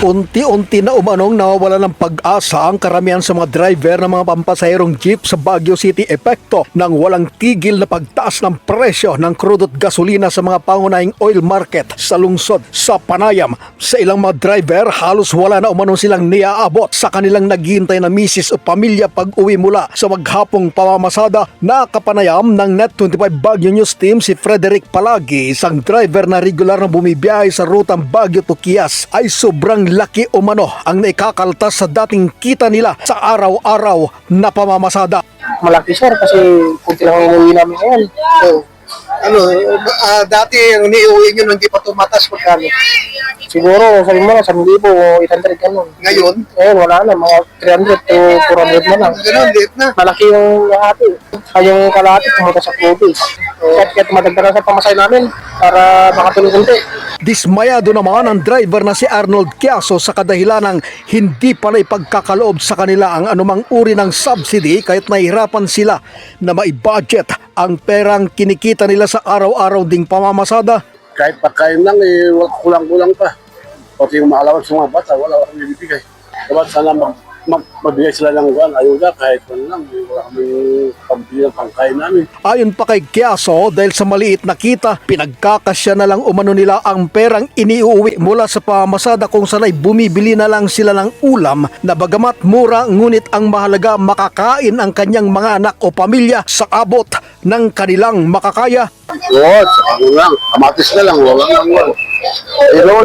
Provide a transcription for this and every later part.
Unti-unti na umanong nawawala ng pag-asa ang karamihan sa mga driver ng mga pampasaherong jeep sa Baguio City epekto ng walang tigil na pagtaas ng presyo ng crude at gasolina sa mga pangunahing oil market sa lungsod. Sa panayam, sa ilang mga driver halos wala na umanong silang niaabot sa kanilang naghihintay na misis o pamilya pag-uwi mula sa maghapong pamamasada. Nakapanayam ng Net25 Baguio News Team si Frederick Palagi, isang driver na regular na bumibiyahe sa rutang Baguio to Kias, ay sobrang laki umano ang naikakaltas sa dating kita nila sa araw-araw na pamamasada. Malaki sir kasi kunti lang ang inuwi namin ngayon. So, Dati ang iniuwi nyo hindi pa tumatas magkano. siguro sabi mo na 1,000 o 800 ganun. Ngayon, Wala na, mga 300 to 400 na lang. ganun, late na. Malaki yung lahati. Kaya yung kalahati pumunta sa Clovis. Kaya tumatagdagan sa pamasay namin para makatulong kunti. Dismayado naman ang driver na si Arnold Quiaso sa kadahilan ng hindi pa na ipagkakaloob sa kanila ang anumang uri ng subsidy kahit nahihirapan sila na maibudget ang perang kinikita nila sa araw-araw ding pamamasada. Kahit pagkain lang, kulang-kulang pa. Pati yung maalawan sa mga bata, wala kami bibigay. Dapat sana magbigay sila ng ayuda kahit lang, wala kami pambili ng pangkain namin. Ayon pa kay Quiaso, dahil sa maliit na kita, pinagkakasya na lang umano nila ang perang iniuwi mula sa pamamasada kung sanay bumibili na lang sila ng ulam na bagamat mura ngunit ang mahalaga makakain ang kanyang mga anak o pamilya sa abot ng kanilang makakaya. Oo, sa lang, kamatis na lang, wala lang. Pero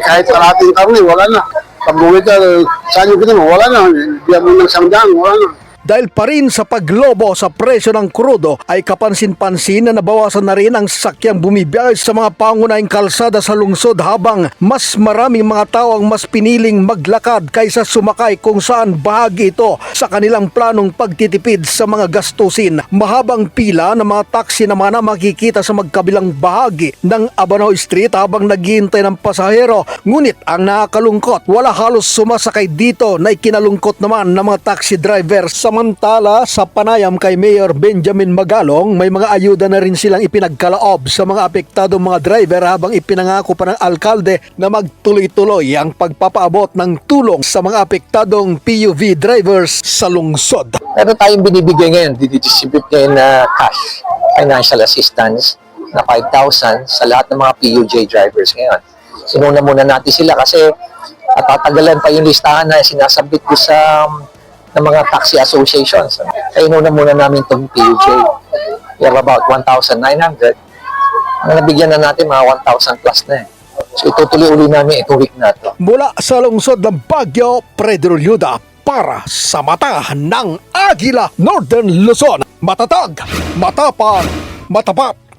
kahit kalating karne, wala na. Pag-uwi ka, saan yung kita mo? Wala na. Diyan mo ng sangdang, wala na. Dahil pa rin sa paglobo sa presyo ng krudo ay kapansin-pansin na nabawasan na rin ang sakyang bumibiyahe sa mga pangunahing kalsada sa lungsod habang mas maraming mga tao ang mas piniling maglakad kaysa sumakay kung saan bahagi ito sa kanilang planong pagtitipid sa mga gastusin. Mahabang pila ng mga taxi naman na makikita sa magkabilang bahagi ng Abanao Street habang naghihintay ng pasahero. Ngunit ang nakakalungkot, wala halos sumasakay dito na ikinalungkot naman ng mga taxi driver. Samantala, sa panayam kay Mayor Benjamin Magalong, may mga ayuda na rin silang ipinagkalaob sa mga apektadong mga driver habang ipinangako pa ng alkalde na magtuloy-tuloy ang pagpapaabot ng tulong sa mga apektadong PUV drivers sa lungsod. Meron tayong binibigay ngayon, didistribute ngayon na cash, financial assistance na 5,000 sa lahat ng mga PUJ drivers ngayon. Sinuna muna natin sila kasi tatagalan pa yung listahan na sinasabit ko sa ng mga taxi associations. Kaya inuna muna namin itong PUJ. We have about 1,900. Ang nabigyan na natin, mga 1,000 plus na eh. So itutuloy-uli namin itong week na ito. Mula sa lungsod ng Baguio, Pedro Lyuda para sa mata ng Agila, Northern Luzon. Matatag, matapang, matapat.